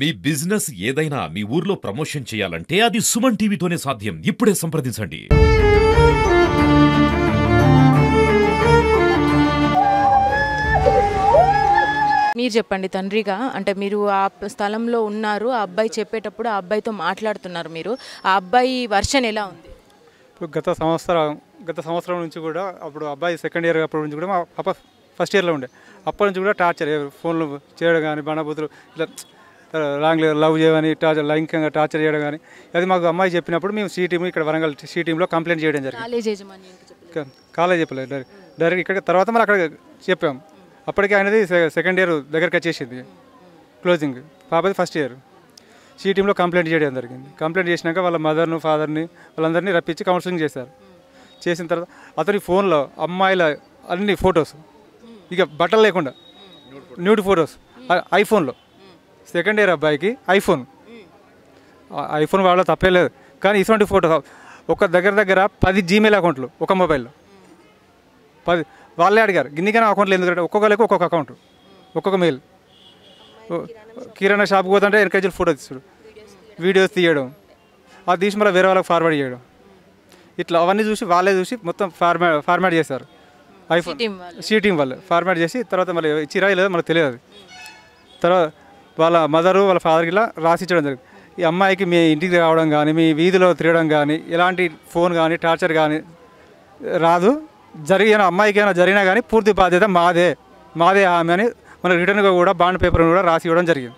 మీ business ఏదైనా మీ ఊర్లో promotion చేయాలంటే అది సుమన్ టీవీతోనే సాధ్యం. ఇప్పుడే సంప్రదించండి. మీరు చెప్పండి తండ్రిగా, అంటే మీరు ఆ స్థలంలో ఉన్నారు, ఆ అబ్బాయి చెప్పేటప్పుడు ఆ అబ్బాయితో మాట్లాడుతున్నారు మీరు. ఆ అబ్బాయి వర్షన్ ఎలా ఉంది? ఇప్పుడు గత సంవత్సరం నుంచి కూడా అప్పుడు అబ్బాయి సెకండ్ ఇయర్ అప్పటి నుంచి కూడా మా పాప ఫస్ట్ ఇయర్లో ఉండే. అప్పటి నుంచి కూడా టార్చర్, ఫోన్లు చేయడం కానీ, బండబూతులు ఇట్లా రాంగ్ లవ్ చేయని టార్చర్, లైంగికంగా టార్చర్ చేయడం కానీ, అది మాకు అమ్మాయి చెప్పినప్పుడు మేము సి టీమ్ ఇక్కడ వరంగల్ సి టీంలో కంప్లైంట్ చేయడం జరిగింది. కాలేజ్ చెప్పలేదు, డైరెక్ట్ ఇక్కడ తర్వాత మళ్ళీ అక్కడ చెప్పాం. అప్పటికే ఆయనది సెకండ్ ఇయర్ దగ్గరికి వచ్చేసింది, క్లోజింగ్. పాపది ఫస్ట్ ఇయర్. సి టీంలో కంప్లైంట్ చేయడం జరిగింది. కంప్లైంట్ చేసినాక వాళ్ళ మదర్ను ఫాదర్ని వాళ్ళందరినీ రప్పించి కౌన్సిలింగ్ చేశారు. చేసిన తర్వాత అతని ఫోన్లో అమ్మాయిల అన్ని ఫొటోస్, ఇక బట్టలు లేకుండా న్యూడ్ ఫొటోస్, ఐఫోన్లో. సెకండ్ ఇయర్ అబ్బాయికి ఐఫోన్ వాళ్ళ తప్పే లేదు, కానీ ఇటువంటి ఫోటో ఒక దగ్గర 10 జీమెయిల్ అకౌంట్లు ఒక మొబైల్లో 10. వాళ్ళే అడిగారు గిన్నికైనా అకౌంట్లు ఎందుకంటే ఒక్కొక్కరికి ఒక్కొక్క అకౌంట్, ఒక్కొక్క మెయిల్. కిరాణా షాప్కి పోతుంటే ఎన్కేజీలు ఫోటో తీసాడు, వీడియోస్ తీయడం, అది తీసి మళ్ళీ వేరే వాళ్ళకి ఫార్వర్డ్ చేయడం. ఇట్లా అవన్నీ చూసి వాళ్ళే చూసి మొత్తం ఫార్మాట్ చేశారు. ఐఫోన్ సి టీం వాళ్ళు ఫార్మాట్ చేసి తర్వాత మళ్ళీ ఇచ్చిరా లేదో మనకు తెలియదు. తర్వాత వాళ్ళ మదరు వాళ్ళ ఫాదర్కి ఇలా రాసిచ్చడం జరిగింది. ఈ అమ్మాయికి మీ ఇంటికి రావడం కానీ, మీ వీధిలో తిరగడం కానీ, ఎలాంటి ఫోన్ కానీ టార్చర్ కానీ రాదు. అమ్మాయికి ఏమైనా జరిగినా కానీ పూర్తి బాధ్యత మాదే ఆమె అని మనకు రిటర్న్గా కూడా బాండ్ పేపర్ కూడా రాసి ఇవ్వడం జరిగింది.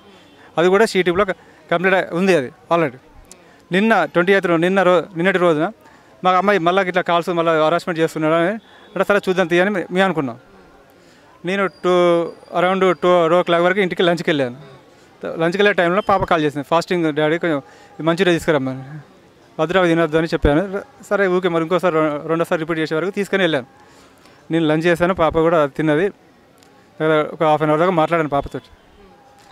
అది కూడా సి టీంలో కంప్లీట్ ఉంది. అది ఆల్రెడీ నిన్న 28 నిన్నటి రోజున మాకు అమ్మాయి మళ్ళీ ఇట్లా కాల్స్ మళ్ళీ హరాస్మెంట్ చేస్తున్నాడు అని అంటే సరే చూద్దాం తీయని మేము అనుకున్నాం. నేను అరౌండ్ 2 వరకు ఇంటికి లంచ్కి వెళ్ళాను. లంచ్కి వెళ్ళే టైంలో పాప కాల్ చేసింది, ఫాస్టింగ్ డాడీ కొంచెం మంచిగా తీసుకురమ్మని, భద్రావతి తినొద్దు అని చెప్పాను. సరే ఊకే మరి ఇంకోసారి రెండోసారి రిపీట్ చేసే వరకు తీసుకొని వెళ్ళాను. నేను లంచ్ చేశాను, పాప కూడా తిన్నది. ఒక హాఫ్ అన్ అవర్ దాకా మాట్లాడాను పాపతో.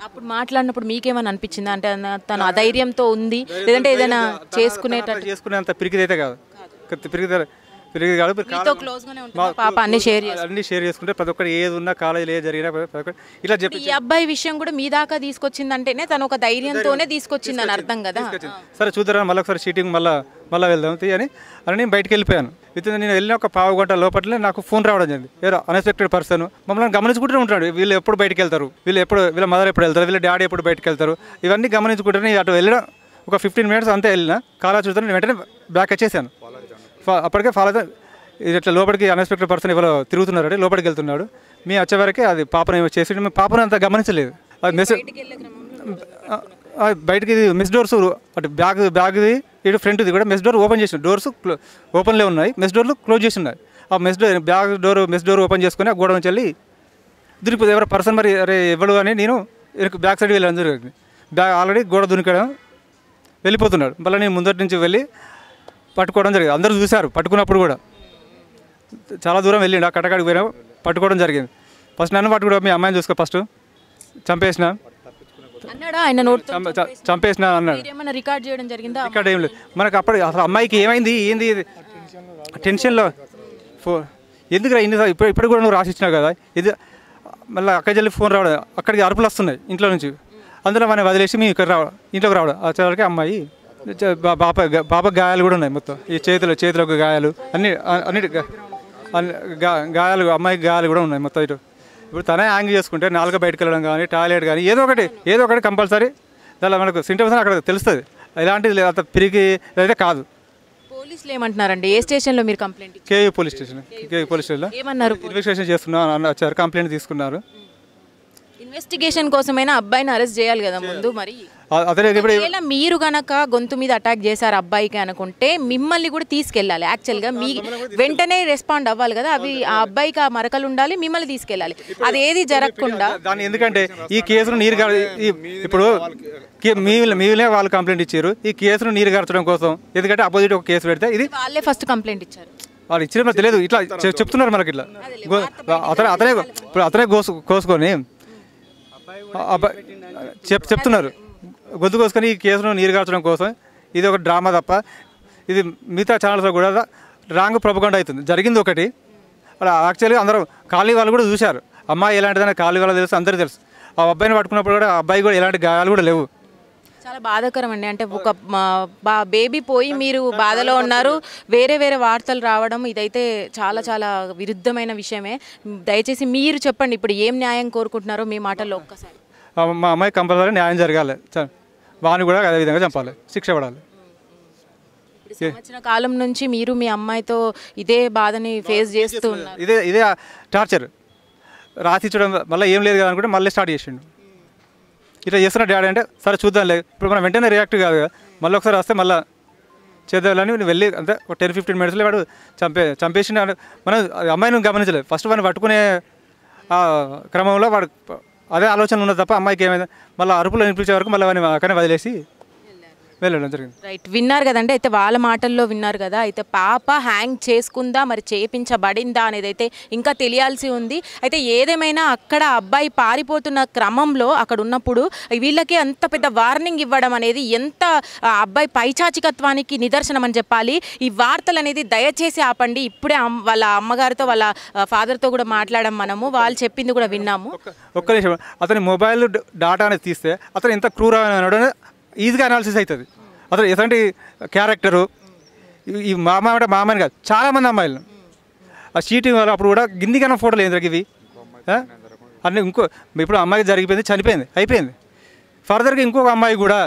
అప్పుడు మాట్లాడినప్పుడు మీకేమైనా అనిపించిందా? అంటే తను అధైర్యంతో ఉంది, లేదంటే ఏదైనా చేసుకునేంత పిరికిదైతే కాదు, పిరిగి కాదు. పాప అన్ని షేర్ చేసుకుంటే ప్రతి ఒక్కటి ఏది ఉన్నా కాలేజీలో ఏది జరిగినా ఇట్లా చెప్పి. ఈ అబ్బాయి విషయం కూడా మీ దాకా తీసుకొచ్చిందంటేనే తను ఒక ధైర్యంతోనే తీసుకొచ్చిందని అర్థం కదా. సరే చూద్దారా మళ్ళీ ఒకసారి షీటింగ్ మళ్ళీ వెళ్దాం అని నేను బయటకు వెళ్ళిపోయాను. నేను వెళ్ళిన ఒక పావు గంట లోపలనే నాకు ఫోన్ రావడం జరిగింది. ఏదో అన్ఎక్స్పెక్టెడ్ పర్సన్ మమ్మల్ని గమనించుకుంటూనే ఉంటాడు. వీళ్ళు ఎప్పుడు బయటకు వెళ్తారు, వీళ్ళ మదర్ ఎప్పుడు వెళ్తారు, వీళ్ళ డాడీ ఎప్పుడు బయటకు వెళ్తారు, ఇవన్నీ గమనించుకుంటూనే అటు వెళ్ళిన ఒక 15 minutes అంతే వెళ్ళిన. కాలా చూస్తాను, నేను వెంటనే బ్యాక్ వచ్చేసాను. అప్పటికే ఇట్లా లోపలికి అన్ఎక్స్పెక్టెడ్ పర్సన్ ఎవరో తిరుగుతున్నారంటే లోపలికి వెళ్తున్నాడు. మీ వచ్చేవరకే అది పాపను ఏమో చేసి మేము పాపను అంతా గమనించలేదు. అది బయటికి మెస్ డోర్స్ అటు బ్యాగ్ది ఇటు ఫ్రంట్ది కూడా మెస్ డోర్ ఓపెన్ చేసిన, డోర్స్ ఓపెన్లో ఉన్నాయి, మెస్ డోర్లు క్లోజ్ చేసి ఉన్నాయి. ఆ మెస్ డోర్ ఓపెన్ చేసుకుని ఆ గోడ నుంచి వెళ్ళి దొరికిపోతుంది. ఎవరో పర్సన్ మరి అరే ఇవ్వడు అని నేను బ్యాక్ సైడ్ వెళ్ళాను జరిగింది. ఆల్రెడీ గోడ దునికడం వెళ్ళిపోతున్నాడు. మళ్ళీ నేను ముందటి నుంచి వెళ్ళి పట్టుకోవడం జరిగింది. అందరూ చూశారు పట్టుకున్నప్పుడు కూడా. చాలా దూరం వెళ్ళిండు, ఆ కట్టకాడికి పోయినా పట్టుకోవడం జరిగింది. ఫస్ట్ నన్ను పట్టుకోవడం, మీ అమ్మాయిని చూసుకో ఫస్ట్ చంపేసిన అన్నాడు. రికార్డ్ ఏం లేదు మనకు. అప్పుడు అసలు అమ్మాయికి ఏమైంది ఏంది టెన్షన్లో ఎందుకు ఇన్నిసార్లు ఇప్పుడు కూడా నువ్వు రాసిచ్చినావు కదా ఇది. మళ్ళీ అక్కడికి వెళ్ళి ఫోన్ రావడం, అక్కడికి అరుపులు వస్తున్నాయి ఇంట్లో నుంచి. అందులో మనం వదిలేసి మేము ఇక్కడ ఇంట్లోకి రావడం. వచ్చేవరకు అమ్మాయి పాప గాయాలు కూడా ఉన్నాయి మొత్తం. ఈ చేతులకు గాయాలు అన్నిటి గాయాలు, అమ్మాయికి గాయాలు కూడా ఉన్నాయి మొత్తం. ఇప్పుడు తనే యాంగ్ చేసుకుంటే నాలుగు బయటకు వెళ్ళడం కానీ, టాయిలెట్ కానీ ఏదో ఒకటి కంపల్సరీ దానిలో మనకు సింటమ్స్ అక్కడ తెలుస్తుంది. ఇలాంటిది అంత పిరిగి అయితే కాదు. పోలీసులు ఏమంటున్నారండి? ఏ స్టేషన్లో మీరు కంప్లైంట్? కేయూ పోలీస్ స్టేషన్లో ఏమన్నారు? ఇన్వెస్టిగేషన్ చేస్తున్నారు వచ్చారు, కంప్లైంట్ తీసుకున్నారు. ఇన్వెస్టిగేషన్ కోసమైనా అబ్బాయిని అరెస్ట్ చేయాలి కదా ముందు. మరి మీరు గనక గొంతు మీద అటాక్ చేశారు అబ్బాయికి అనుకుంటే మిమ్మల్ని కూడా తీసుకెళ్ళాలి. యాక్చువల్గా మీ వెంటనే రెస్పాండ్ అవ్వాలి కదా. అవి ఆ అబ్బాయికి ఆ మరకలు ఉండాలి, మిమ్మల్ని తీసుకెళ్ళాలి. అది ఏది జరగకుండా దాన్ని ఎందుకంటే ఈ కేసును ఇప్పుడు మీరే వాళ్ళు కంప్లైంట్ ఇచ్చారు. ఈ కేసును నీరు గార్చడం కోసం, ఎందుకంటే అపోజిట్ ఒక కేసు పెడితే ఇది వాళ్ళే ఫస్ట్ కంప్లైంట్ ఇచ్చారు. వాళ్ళు ఇచ్చిన తెలియదు, ఇట్లా చెప్తున్నారు మనకి. ఇట్లా అతనే కోసుకొని చెప్తున్నారు గొంతు కోసుకొని ఈ కేసును నీరుగార్చడం కోసం. ఇది ఒక డ్రామా తప్ప ఇది మిగతా ఛానల్స్లో కూడా రాంగ్ ప్రొపగండా అవుతుంది. జరిగింది ఒకటి. అలా యాక్చువల్గా అందరూ కాలనీ వాళ్ళు కూడా చూశారు. అమ్మాయి ఎలాంటిదైనా కాలనీ వాళ్ళు తెలుసు, అందరికీ తెలుసు. ఆ అబ్బాయిని పట్టుకున్నప్పుడు కూడా ఆ అబ్బాయి కూడా ఎలాంటి గాయాలు కూడా లేవు. చాలా బాధాకరం అండి. అంటే ఒక బేబీ పోయి మీరు బాధలో ఉన్నారు, వేరే వేరే వార్తలు రావడం ఇదైతే చాలా చాలా విరుద్ధమైన విషయమే. దయచేసి మీరు చెప్పండి ఇప్పుడు ఏం న్యాయం కోరుకుంటున్నారో మీ మాటల్లో ఒక్కసారి. మా అమ్మాయి కంపల్సరీ న్యాయం జరగాలి, వాడిని కూడా అదే విధంగా చంపాలి, శిక్ష పడాలి. సంవత్సర కాలం నుంచి మీరు మీ అమ్మాయితో ఇదే బాధని ఫేస్ చేస్తూ ఉన్నారు. ఇదే టార్చర్ రాసిచ్చడం మళ్ళీ ఏం లేదు కదా అనుకుంటే మళ్ళీ స్టార్ట్ చేసిండు. ఇట్లా చేస్తున్న డాడీ అంటే సరే చూద్దాంలే, ఇప్పుడు మనం వెంటనే రియాక్ట్ కాదు కదా, మళ్ళీ ఒకసారి వస్తే మళ్ళీ చేద్దామని వెళ్ళి అంతే ఒక 10-15 మినిట్స్లో వాడు చంపేసిండు. మనం అమ్మాయిని గమనించలేదు, ఫస్ట్ వాడిని పట్టుకునే క్రమంలో వాడు అదే ఆలోచన ఉన్నది తప్ప అమ్మాయికి ఏమైంది మళ్ళీ అరుపులు వినిపించే వరకు మళ్ళీ వాడిని అక్కడనే వదిలేసి వెళ్ళడం జరిగింది. రైట్, విన్నారు కదండి. అయితే వాళ్ళ మాటల్లో విన్నారు కదా. అయితే పాప హ్యాంగ్ చేసుకుందా మరి చేయించబడిందా అనేది అయితే ఇంకా తెలియాల్సి ఉంది. అయితే ఏదేమైనా అక్కడ అబ్బాయి పారిపోతున్న క్రమంలో అక్కడ ఉన్నప్పుడు వీళ్ళకి అంత పెద్ద వార్నింగ్ ఇవ్వడం అనేది ఎంత అబ్బాయి పైచాచికత్వానికి నిదర్శనం అని చెప్పాలి. ఈ వార్తలు అనేది దయచేసి ఆపండి. ఇప్పుడే వాళ్ళ అమ్మగారితో వాళ్ళ ఫాదర్తో కూడా మాట్లాడాం మనము, వాళ్ళు చెప్పింది కూడా విన్నాము. ఒక్క నిమిషం, అతని మొబైల్ డాటా అనేది తీస్తే అతను ఎంత క్రూరమైన ఈజీగా అనాలిసిస్ అవుతుంది. అతను ఎలాంటి క్యారెక్టరు, ఈ మామ అంటే మామని కాదు చాలామంది అమ్మాయిలు ఆ చీటింగ్ వల్ల అప్పుడు కూడా గిన్నికన్నా ఫోటోలు ఏం జరిగింది అన్నీ. ఇప్పుడు అమ్మాయికి జరిగిపోయింది, చనిపోయింది, అయిపోయింది. ఫర్దర్గా ఇంకొక అమ్మాయి కూడా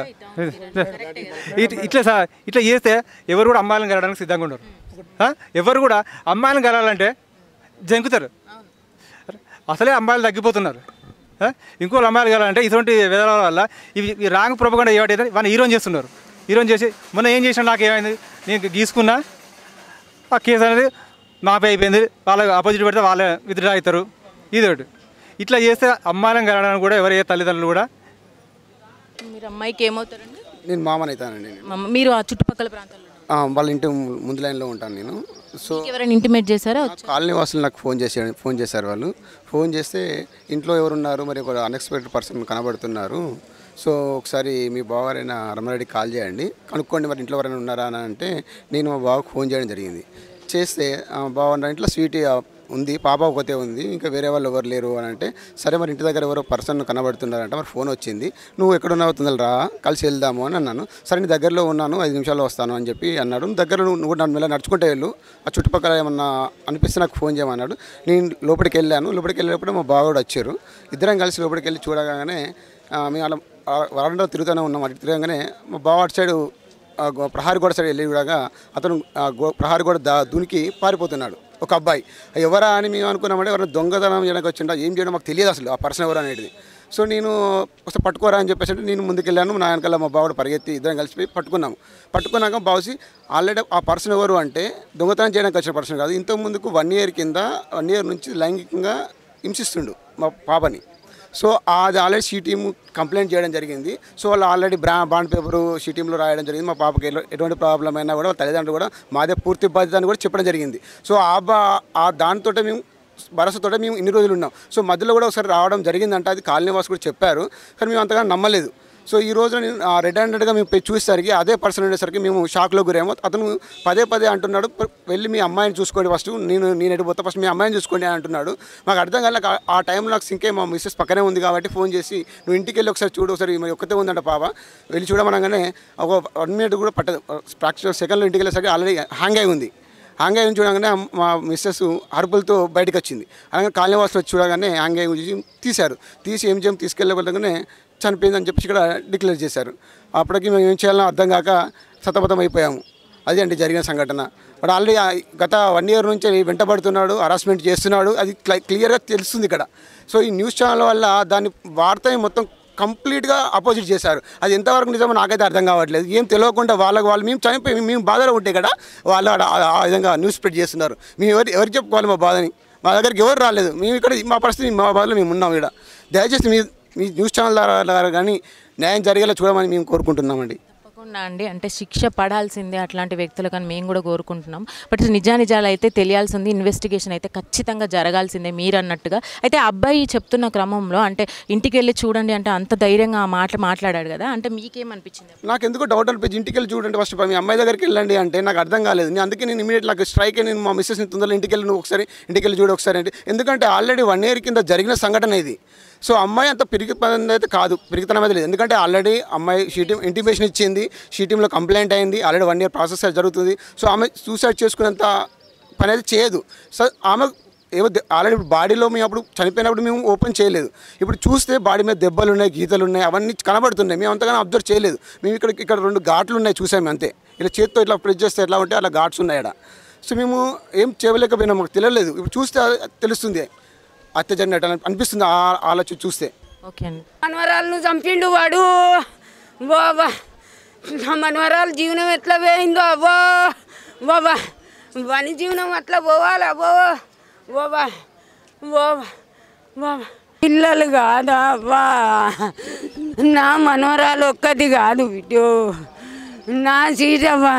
ఇట్లా చేస్తే ఎవరు కూడా అమ్మాయిలను కలవడానికి సిద్ధంగా ఉండరు. ఎవరు కూడా అమ్మాయిలను కలాలంటే జంకుతారు. అసలే అమ్మాయిలు తగ్గిపోతున్నారు, ఇంకో అమ్మాయిలు కలాలంటే ఇటువంటి విధానాల వల్ల ఈ రాంగ్ ప్రొపగండా ఏవాటి వాళ్ళని హీరోని చేస్తున్నారు. హీరోని చేసి మొన్న ఏం చేసినా నాకు ఏమైంది, నేను గీసుకున్నా ఆ కేసు అనేది మాపై అయిపోయింది, వాళ్ళ ఆపోజిట్ పెడితే వాళ్ళే విత్డ్రా అవుతారు. ఇది ఒకటి. ఇట్లా చేస్తే అమ్మాయిలను కలవడానికి కూడా ఎవరు ఏ తల్లిదండ్రులు కూడా. మీరు అమ్మాయికి ఏమవుతారండి? నేను మామని అవుతానండి. మీరు ఆ చుట్టుపక్కల ప్రాంతాల్లో వాళ్ళ ఇంటి ముందు లైన్లో ఉంటాను నేను. సో ఎవరైనా ఇంటిమేట్ చేశారా? కాలనీ వాసులు నాకు ఫోన్ చేశారు. వాళ్ళు ఫోన్ చేస్తే ఇంట్లో ఎవరున్నారు, మరి ఒక అన్ఎక్స్పెక్టెడ్ పర్సన్ కనబడుతున్నారు, సో ఒకసారి మీ బావగారైన రమణారెడ్డికి కాల్ చేయండి, కనుక్కోండి మరి ఇంట్లో ఎవరైనా ఉన్నారా అని అంటే నేను మా బావకు ఫోన్ చేయడం జరిగింది. చేస్తే బావ ఇంట్లో స్వీట్ ఉంది, పాప ఒకతే ఉంది, ఇంకా వేరే వాళ్ళు ఎవరు లేరు అని అంటే సరే మరి ఇంటి దగ్గర ఎవరో పర్సన్ కనబడుతున్నారంట, మరి ఫోన్ వచ్చింది, నువ్వు ఎక్కడున్నావు రా కలిసి వెళ్దాము అని అన్నాను. సరే నీ దగ్గరలో ఉన్నాను, 5 నిమిషాల్లో వస్తాను అని చెప్పి అన్నాడు. దగ్గర నువ్వు నన్ను మెల్ల నడుచుకుంటే వెళ్ళు, ఆ చుట్టుపక్కల ఏమన్నా అనిపిస్తే నాకు ఫోన్ చేయమన్నాడు. నేను లోపలికి వెళ్ళాను. లోపలికి వెళ్ళేటప్పుడు మా బావ కూడా వచ్చారు. ఇద్దరం కలిసి లోపలికి వెళ్ళి చూడగానే మేము అలా వరండా తిరుగుతూనే ఉన్నాం. అటు తిరగగానే మా బావ అటు సైడు ప్రహారీ గోడ సైడ్ వెళ్ళి కూడా అతను ప్రహారీ గోడ దునికి పారిపోతున్నాడు ఒక అబ్బాయి. ఎవరా అని మేము అనుకున్నామంటే ఎవరైనా దొంగతనం చేయడానికి వచ్చిండా, ఏం చేయడం మాకు తెలియదు అసలు ఆ పర్సన్ ఎవరు అనేది. సో నేను ఒకసారి పట్టుకోరా అని చెప్పేసి నేను ముందుకెళ్ళాను. నా వెనకాల మా బావుడు పరిగెత్తి ఇద్దరం కలిసిపోయి పట్టుకున్నాక బావుసి ఆల్రెడీ ఆ పర్సన్ ఎవరు అంటే దొంగతనం చేయడానికి వచ్చిన పర్సన్ కాదు, ఇంతకు ముందుకు 1 year కింద 1 year నుంచి లైంగికంగా హింసిస్తుండు మా పాపని. సో అది ఆల్రెడీ సిటీఎం కంప్లైంట్ చేయడం జరిగింది. సో వాళ్ళు ఆల్రెడీ బాండ్ పేపరు సిటీఎంలో రాయడం జరిగింది. మా పాపకి ఎటువంటి ప్రాబ్లం అయినా కూడా తల్లిదండ్రులు కూడా మాదే పూర్తి బాధ్యత అని కూడా చెప్పడం జరిగింది. సో దానితో మేము భరోసాతో మేము ఇన్ని రోజులు ఉన్నాం. సో మధ్యలో కూడా ఒకసారి రావడం జరిగిందంటే అది కాలనీ వాసు కూడా చెప్పారు, కానీ మేము అంతగా నమ్మలేదు. సో ఈ రోజు నేను రెడ్ హ్యాండెడ్గా మేము చూసేసరికి అదే పర్సన్ ఉండేసరికి మేము షాక్లో గురేమో. అతను పదే అంటున్నాడు, వెళ్ళి మీ అమ్మాయిని చూసుకోండి, ఫస్ట్ నేను ఎడిపోతా, ఫస్ట్ మీ అమ్మాయిని చూసుకోండి అని అంటున్నాడు. మాకు అర్థం కాదు. ఆ టైంలో నాకు సింకే మా మిస్సెస్ పక్కనే ఉంది కాబట్టి ఫోన్ చేసి నువ్వు ఇంటికి వెళ్ళి ఒకసారి చూడు, ఒకసారి మరి ఒక్కతే ఉందంట పాప, వెళ్ళి చూడమనగానే ఒక 1 minute కూడా పట్టదు, ప్రాక్టికల్ సెకండ్లో ఇంటికి వెళ్ళేసరికి ఆల్రెడీ హ్యాంగ్ అయి ఉంది. హ్యాంగ్ అయ్యి చూడగానే మా మిస్సెస్ అరుపులతో బయటకు వచ్చింది. అలాగే కాలనీ వాసులు వచ్చి చూడగానే హ్యాంగ్ అయ్యి తీసి ఏం తీసుకెళ్ళబోగానే చనిపోయిందని చెప్పి ఇక్కడ డిక్లేర్ చేశారు. అప్పటికి మేము ఏం చేయాలో అర్థం కాక సతమతం అయిపోయాము. అది అంటే జరిగిన సంఘటన. వాడు ఆల్రెడీ గత 1 year నుంచి వెంటబడుతున్నాడు, హరాస్మెంట్ చేస్తున్నాడు, అది క్లియర్గా తెలుస్తుంది ఇక్కడ. సో ఈ న్యూస్ ఛానల్ వల్ల దాని వార్తని మొత్తం కంప్లీట్గా అపోజిట్ చేశారు. అది ఎంతవరకు నిజమో నాకైతే అర్థం కావట్లేదు. ఏం తెలియకుండా వాళ్ళు మేము చనిపోయి మేము బాధలో ఉంటే కదా వాళ్ళు ఆ విధంగా న్యూస్ స్ప్రెడ్ చేస్తున్నారు. మేము ఎవరికి చెప్పుకోవాలి మా బాధని? మా దగ్గరికి ఎవరు రాలేదు. మేము ఇక్కడ మా పరిస్థితి మా బాధలో మేము ఉన్నాం. ఇక్కడ దయచేసి మీ న్యూస్ ఛానల్ ద్వారా కానీ న్యాయం జరిగేలా చూడమని మేము కోరుకుంటున్నామండి. తప్పకుండా అండి. అంటే శిక్ష పడాల్సిందే అట్లాంటి వ్యక్తులు, కానీ మేము కూడా కోరుకుంటున్నాం. బట్ నిజానిజాలు అయితే తెలియాల్సింది, ఇన్వెస్టిగేషన్ అయితే ఖచ్చితంగా జరగాల్సిందే మీరు అన్నట్టుగా. అయితే అబ్బాయి చెప్తున్న క్రమంలో అంటే ఇంటికి వెళ్ళి చూడండి అంటే అంత ధైర్యంగా ఆ మాట్లాడాడు కదా, అంటే మీకేమనిపించింది? నాకు ఎందుకో డౌట్ అనిపించి ఇంటికి వెళ్ళి చూడండి ఫస్ట్ మీ అమ్మాయి దగ్గరికి వెళ్ళండి అంటే నాకు అర్థం కాలేదు. అందుకే నేను ఇమీడియట్ నాకు స్ట్రైక్ నేను మా మిస్సెస్ని తొందరలో ఇంటికి వెళ్ళి నువ్వు ఒకసారి ఇంటికి వెళ్ళి చూడు ఒకసారి అంటే, ఎందుకంటే ఆల్రెడీ 1 year కింద జరిగిన సంఘటన ఇది. సో అమ్మాయి అంత పిరిగితనం అయితే కాదు, పిరిగితనం అయితే లేదు. ఎందుకంటే ఆల్రెడీ అమ్మాయి ఇంటిమేషన్ ఇచ్చింది, షీటీంలో కంప్లైంట్ అయింది, ఆల్రెడీ 1 year ప్రాసెస్ జరుగుతుంది. సో ఆమె సూసైడ్ చేసుకునేంత పని అయితే చేయదు. సో ఆమె ఏవో ఆల్రెడీ ఇప్పుడు బాడీలో మేము అప్పుడు చనిపోయినప్పుడు మేము ఓపెన్ చేయలేదు. ఇప్పుడు చూస్తే బాడీ మీద దెబ్బలు ఉన్నాయి, గీతలు ఉన్నాయి, అవన్నీ కనబడుతున్నాయి. మేము అంతగానో అబ్జర్వ్ చేయలేదు. మేము ఇక్కడ 2 ఘాట్లు ఉన్నాయి చూసాము అంతే. ఇలా చేత్తో ఇట్లా ప్రెస్ చేస్తే ఎట్లా ఉంటే అలా ఘాట్స్ ఉన్నాయి అక్కడ. సో మేము ఏం చేయలేకపోయినాం, మాకు తెలియలేదు. ఇప్పుడు చూస్తే తెలుస్తుంది, హత్య జరిగినట్టు అనిపిస్తుంది ఆలోచన చూస్తే. ఓకే అండి. మనవరాలను చంపిండు వాడు. బాబా నా మనవరాలు జీవనం ఎట్లా పోయిందో అబ్బో బాబా, వాని జీవనం అట్లా పోవాలా బాబా బాబా బాబా బాబా. పిల్లలు కాదా అబ్బా, నా మనవరాలు ఒక్కటి కాదు బిడ్డో, నా సీటవ్వా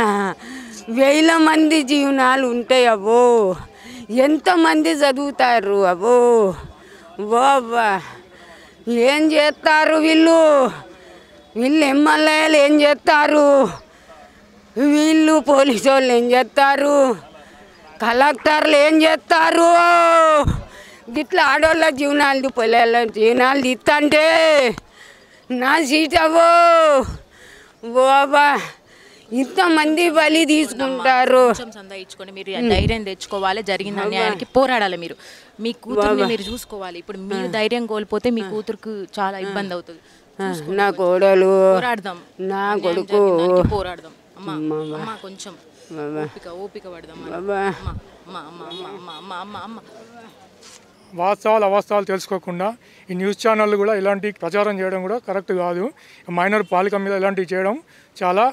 1000 మంది జీవనాలు ఉంటాయి అబ్బో, ఎంతమంది చదువుతారు అబ్బో బాబా. ఏం చేస్తారు వీళ్ళు ఎమ్మెల్యేలు ఏం చేస్తారు, వీళ్ళు పోలీసు వాళ్ళు ఏం చేస్తారు, కలెక్టర్లు ఏం చేస్తారు. గిట్లా ఆడోళ్ళ జీవనాలు పిల్లల జీవనాలు తీస్తంటే నా సీట్ అవ్వో బాబా, ఇంతమంది బలి తీసుకుంటారు. సందాయించుకొని మీరు ధైర్యం తెచ్చుకోవాలి, జరిగిన అన్యాయానికి పోరాడాలి. మీరు మీ కూతుర్ని మీరు చూసుకోవాలి. ఇప్పుడు మీరు ధైర్యం కోల్పోతే మీ కూతురుకు చాలా ఇబ్బంది అవుతుంది. నా కోడలు పోరాడదాం, నా కొడుకు పోరాడదాం. అమ్మా అమ్మా కొంచెం ఓపిక పడదాం. వాస్తవాలు అవాస్తవాలు తెలుసుకోకుండా ఈ న్యూస్ ఛానళ్ళు కూడా ఇలాంటి ప్రచారం చేయడం కూడా కరెక్ట్ కాదు. మైనర్ బాలిక మీద ఇలాంటివి చేయడం చాలా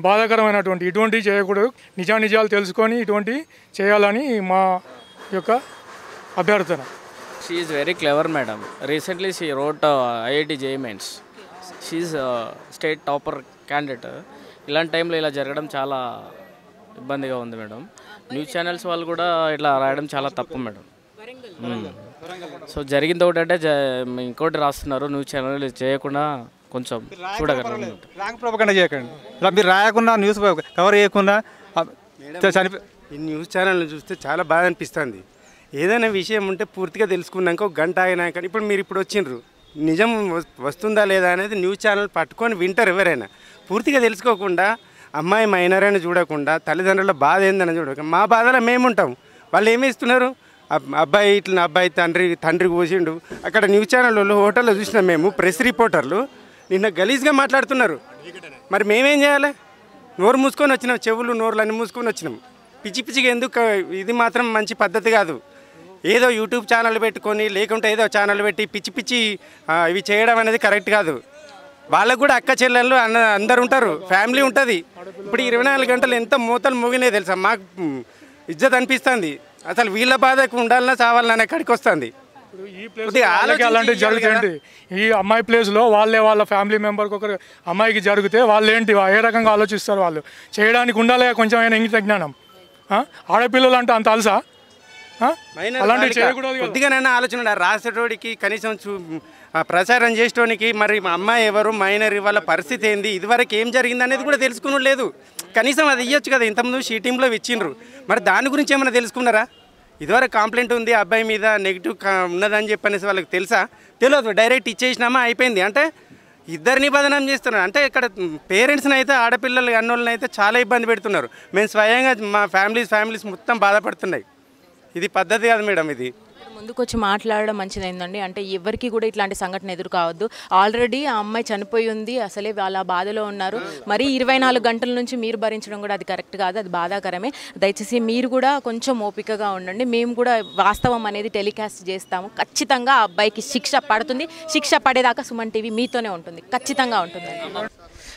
బాధాకరమైనటువంటి, ఇటువంటివి చేయకూడదు. నిజాలు తెలుసుకొని ఇటువంటి చేయాలని మా యొక్క అభ్యర్థన. She is very clever, madam. Recently she wrote IIT JEE Mains. She is state topper candidate. ఇలాంటి టైంలో ఇలా జరగడం చాలా ఇబ్బందిగా ఉంది మేడం. న్యూస్ ఛానల్స్ వాళ్ళు కూడా ఇట్లా రాయడం చాలా తప్పు మేడం. సో జరిగింది ఒకటంటే ఇంకోటి రాస్తున్నారు. న్యూస్ ఛానల్ చేయకుండా కొంచెం చూడగలరు. రాంగ్ ప్రొపగండా చేయకండి. ఇలా మీరు రాయకుండా న్యూస్ కవర్ చేయకుండా ఈ న్యూస్ ఛానల్ని చూస్తే చాలా బాధ అనిపిస్తుంది. ఏదైనా విషయం ఉంటే పూర్తిగా తెలుసుకున్నాక 1 గంట అయినాక ఇప్పుడు మీరు ఇప్పుడు వచ్చిండ్రు, నిజం వస్తుందా లేదా అనేది న్యూస్ ఛానల్ పట్టుకొని వింటారు. ఎవరైనా పూర్తిగా తెలుసుకోకుండా అమ్మాయి మైనర్ అని చూడకుండా తల్లిదండ్రుల బాధ ఏందని చూడక మా బాధలో మేము ఉంటాం. వాళ్ళు ఏమి ఇస్తున్నారు, అబ్బాయి ఇట్లా అబ్బాయి తండ్రి కోసిండు. అక్కడ న్యూస్ ఛానల్ వాళ్ళు హోటల్లో చూసినాం మేము, ప్రెస్ రిపోర్టర్లు నిన్న గలీజ్గా మాట్లాడుతున్నారు. మరి మేమేం చేయాలి? నోరు మూసుకొని వచ్చినాం, చెవులు నోరులు అన్నీ మూసుకొని వచ్చినాం. పిచ్చిగా ఎందుకు? ఇది మాత్రం మంచి పద్ధతి కాదు. ఏదో యూట్యూబ్ ఛానల్ పెట్టుకొని లేకుంటే ఏదో ఛానల్ పెట్టి పిచ్చి ఇవి చేయడం అనేది కరెక్ట్ కాదు. వాళ్ళకు కూడా అక్క చెల్లెళ్ళు అందరు ఉంటారు, ఫ్యామిలీ ఉంటుంది. ఇప్పుడు 24 గంటలు ఎంత మూతలు మోగినాయి తెలుసా? మాకు ఇజ్జత్ అనిపిస్తుంది. అసలు వీళ్ళ బాధకు ఉండాలన్నా చావాలన్నా ఎక్కడికి వస్తుంది. అలాంటివి జరుగుతాయండి. ఈ అమ్మాయి ప్లేస్లో వాళ్ళ ఫ్యామిలీ మెంబర్కి ఒకరు అమ్మాయికి జరిగితే వాళ్ళు ఏంటి ఏ రకంగా ఆలోచిస్తారు? వాళ్ళు చేయడానికి ఉండాలి కొంచెం అయినా ఇంగిత జ్ఞానం. ఆడపిల్లలు అంటే అంత అలసా? అలాంటివి చేయకూడదు. కొద్దిగానైనా ఆలోచన రాసేటోడికి కనీసం ప్రచారం చేసేటోనికి మరి మా అమ్మాయి ఎవరు, మైనర్ వాళ్ళ పరిస్థితి ఏంది, ఇదివరకు ఏం జరిగింది అనేది కూడా తెలుసుకుని లేదు. కనీసం అది ఇవ్వచ్చు కదా. ఇంతకుముందు షీటింగ్లో ఇచ్చిండ్రు, మరి దాని గురించి ఏమైనా తెలుసుకున్నారా? ఇదివరకు కంప్లైంట్ ఉంది అబ్బాయి మీద నెగిటివ్ ఉన్నదని చెప్పనేసి వాళ్ళకి తెలుసా? తెలియదు. డైరెక్ట్ ఇచ్చేసినామా అయిపోయింది. అంటే ఇద్దరిని బదనాం చేస్తున్నారు. అంటే ఇక్కడ పేరెంట్స్ని అయితే ఆడపిల్లలు అన్నోళ్ళని అయితే చాలా ఇబ్బంది పెడుతున్నారు. మేము స్వయంగా మా ఫ్యామిలీస్ మొత్తం బాధపడుతున్నాయి. ఇది పద్ధతి కాదు మేడం. ఇది ముందుకొచ్చి మాట్లాడడం మంచిదైందండి. అంటే ఎవరికి కూడా ఇట్లాంటి సంఘటన ఎదురు కావద్దు. ఆల్రెడీ ఆ అమ్మాయి చనిపోయి ఉంది, అసలే వాళ్ళ బాధలో ఉన్నారు. మరి 24 గంటల నుంచి మీరు భరించడం కూడా అది కరెక్ట్ కాదు, అది బాధాకరమే. దయచేసి మీరు కూడా కొంచెం ఓపికగా ఉండండి. మేము కూడా వాస్తవం అనేది టెలికాస్ట్ చేస్తాము. ఖచ్చితంగా ఆ అబ్బాయికి శిక్ష పడుతుంది. శిక్ష పడేదాకా సుమన్ టీవీ మీతోనే ఉంటుంది, ఖచ్చితంగా ఉంటుంది.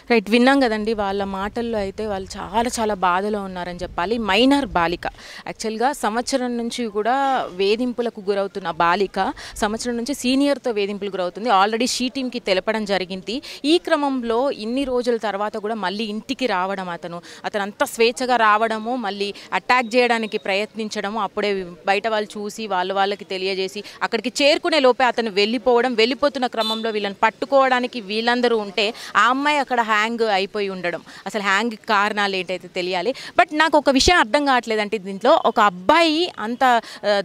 రైట్, విన్నాం కదండి. వాళ్ళ మాటల్లో అయితే వాళ్ళు చాలా బాధలో ఉన్నారని చెప్పాలి. మైనర్ బాలిక యాక్చువల్గా సంవత్సరం నుంచి కూడా వేధింపులకు గురవుతున్న బాలిక సంవత్సరం నుంచి సీనియర్తో వేధింపులు గురవుతుంది. ఆల్రెడీ షీ టీమ్కి తెలపడం జరిగింది. ఈ క్రమంలో ఇన్ని రోజుల తర్వాత కూడా మళ్ళీ ఇంటికి రావడం, అతను అంత స్వేచ్ఛగా రావడము, మళ్ళీ అటాక్ చేయడానికి ప్రయత్నించడము, అప్పుడే బయట వాళ్ళు చూసి వాళ్ళకి తెలియజేసి అక్కడికి చేరుకునే లోపే అతను వెళ్ళిపోతున్న క్రమంలో వీళ్ళని పట్టుకోవడానికి వీళ్ళందరూ ఉంటే ఆ అమ్మాయి అక్కడ హ్యాంగ్ అయిపోయి ఉండడం, అసలు హ్యాంగ్ కారణాలు ఏంటైతే తెలియాలి. బట్ నాకు ఒక విషయం అర్థం కావట్లేదంటే దీంట్లో ఒక అబ్బాయి అంత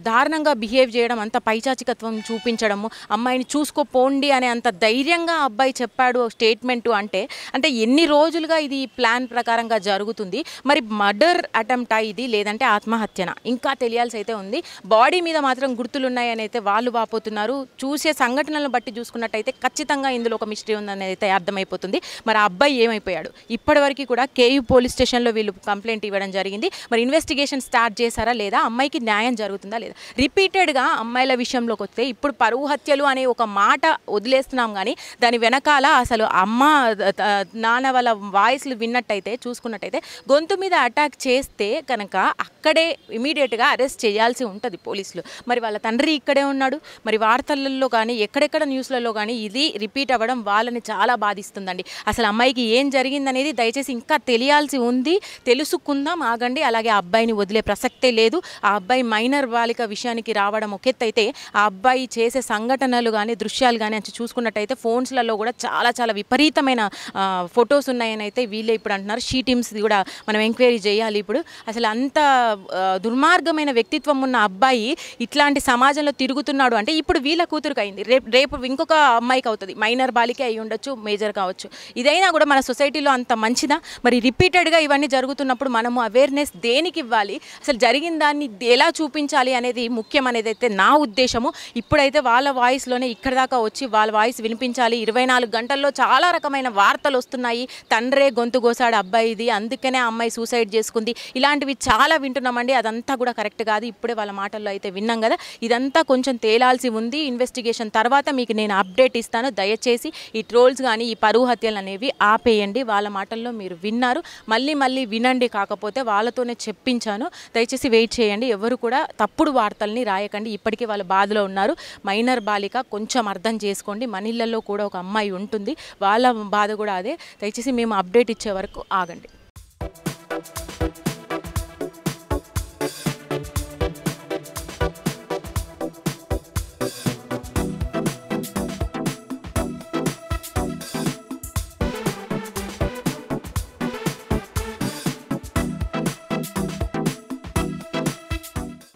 దారుణంగా బిహేవ్ చేయడం, అంత పైచాచికత్వం చూపించడము, అమ్మాయిని చూసుకోపోండి అనే అంత ధైర్యంగా అబ్బాయి చెప్పాడు స్టేట్మెంటు అంటే ఎన్ని రోజులుగా ఇది ప్లాన్ ప్రకారంగా జరుగుతుంది? మరి మర్డర్ అటెంప్టా ఇది, లేదంటే ఆత్మహత్యనా? ఇంకా తెలియాల్సి అయితే ఉంది. బాడీ మీద మాత్రం గుర్తులున్నాయని అయితే వాళ్ళు వాపోతున్నారు. చూసే సంఘటనలను బట్టి చూసుకున్నట్టయితే ఖచ్చితంగా ఇందులో ఒక మిస్టరీ ఉందని అయితే అర్థమైపోతుంది. మరి ఆ అబ్బాయి ఏమైపోయాడు? ఇప్పటివరకు కూడా కేయూ పోలీస్ స్టేషన్లో వీళ్ళు కంప్లైంట్ ఇవ్వడం జరిగింది. మరి ఇన్వెస్టిగేషన్ స్టార్ట్ చేశారా లేదా? అమ్మాయికి న్యాయం జరుగుతుందా లేదా? రిపీటెడ్గా అమ్మాయిల విషయంలోకి వస్తే ఇప్పుడు పరువు హత్యలు అనే ఒక మాట వదిలేస్తున్నాం, కానీ దాని వెనకాల అసలు అమ్మ నాన్న వాళ్ళ వాయిస్లు విన్నట్టయితే చూసుకున్నట్టయితే గొంతు మీద అటాక్ చేస్తే కనుక అక్కడే ఇమీడియట్గా అరెస్ట్ చేయాల్సి ఉంటుంది పోలీసులు. మరి వాళ్ళ తండ్రి ఇక్కడే ఉన్నాడు. మరి వార్తలలో కానీ ఎక్కడెక్కడ న్యూస్లలో కానీ ఇది రిపీట్ అవ్వడం వాళ్ళని చాలా బాధిస్తుందండి. అసలు అమ్మాయికి ఏం జరిగిందనేది దయచేసి ఇంకా తెలియాల్సి ఉంది. తెలుసుకుందాం, ఆగండి. అలాగే ఆ అబ్బాయిని వదిలే ప్రసక్తే లేదు. ఆ అబ్బాయి మైనర్ బాలిక విషయానికి రావడం ఒకెత్తైతే ఆ అబ్బాయి చేసే సంఘటనలు కానీ దృశ్యాలు కానీ అని చూసుకున్నట్టయితే ఫోన్స్లలో కూడా చాలా చాలా విపరీతమైన ఫొటోస్ ఉన్నాయని అయితే వీళ్ళే ఇప్పుడు అంటున్నారు. షీ టీమ్స్ కూడా మనం ఎంక్వైరీ చేయాలి. ఇప్పుడు అసలు అంత దుర్మార్గమైన వ్యక్తిత్వం ఉన్న అబ్బాయి ఇట్లాంటి సమాజంలో తిరుగుతున్నాడు అంటే ఇప్పుడు వీళ్ళ కూతురుకు అయింది, రేపు ఇంకొక అమ్మాయికి అవుతుంది. మైనర్ బాలికే అయి ఉండొచ్చు, మేజర్ కావచ్చు. ఇదైనా కూడా మన సొసైటీలో అంత మంచిదా? మరి రిపీటెడ్గా ఇవన్నీ జరుగుతున్నప్పుడు మనము అవేర్నెస్ దేనికి ఇవ్వాలి, అసలు జరిగిన దాన్ని ఎలా చూపించాలి అనేది ముఖ్యం అనేది అయితే నా ఉద్దేశము. ఇప్పుడైతే వాళ్ళ వాయిస్లోనే ఇక్కడ దాకా వచ్చి వాళ్ళ వాయిస్ వినిపించాలి. 24 గంటల్లో చాలా రకమైన వార్తలు వస్తున్నాయి. తండ్రే గొంతు కోసాడు అబ్బాయిది, అందుకనే ఆ అమ్మాయి సూసైడ్ చేసుకుంది, ఇలాంటివి చాలా వింటున్నామండి. అదంతా కూడా కరెక్ట్ కాదు. ఇప్పుడే వాళ్ళ మాటల్లో అయితే విన్నాం కదా. ఇదంతా కొంచెం తేలాల్సి ఉంది. ఇన్వెస్టిగేషన్ తర్వాత మీకు నేను అప్డేట్ ఇస్తాను. దయచేసి ఈ ట్రోల్స్ కానీ ఈ పరువు హత్యలు అనేవి ఆపేయండి. వాళ్ళ మాటల్లో మీరు విన్నారు, మళ్ళీ వినండి. కాకపోతే వాళ్ళతోనే చెప్పించాను. దయచేసి వెయిట్ చేయండి. ఎవరు కూడా తప్పుడు వార్తల్ని రాయకండి. ఇప్పటికీ వాళ్ళ బాధలో ఉన్నారు. మైనర్ బాలిక, కొంచెం అర్థం చేసుకోండి. మన ఇళ్ళల్లో కూడా ఒక అమ్మాయి ఉంటుంది, వాళ్ళ బాధ కూడా అదే. దయచేసి మేము అప్డేట్ ఇచ్చే వరకు ఆగండి.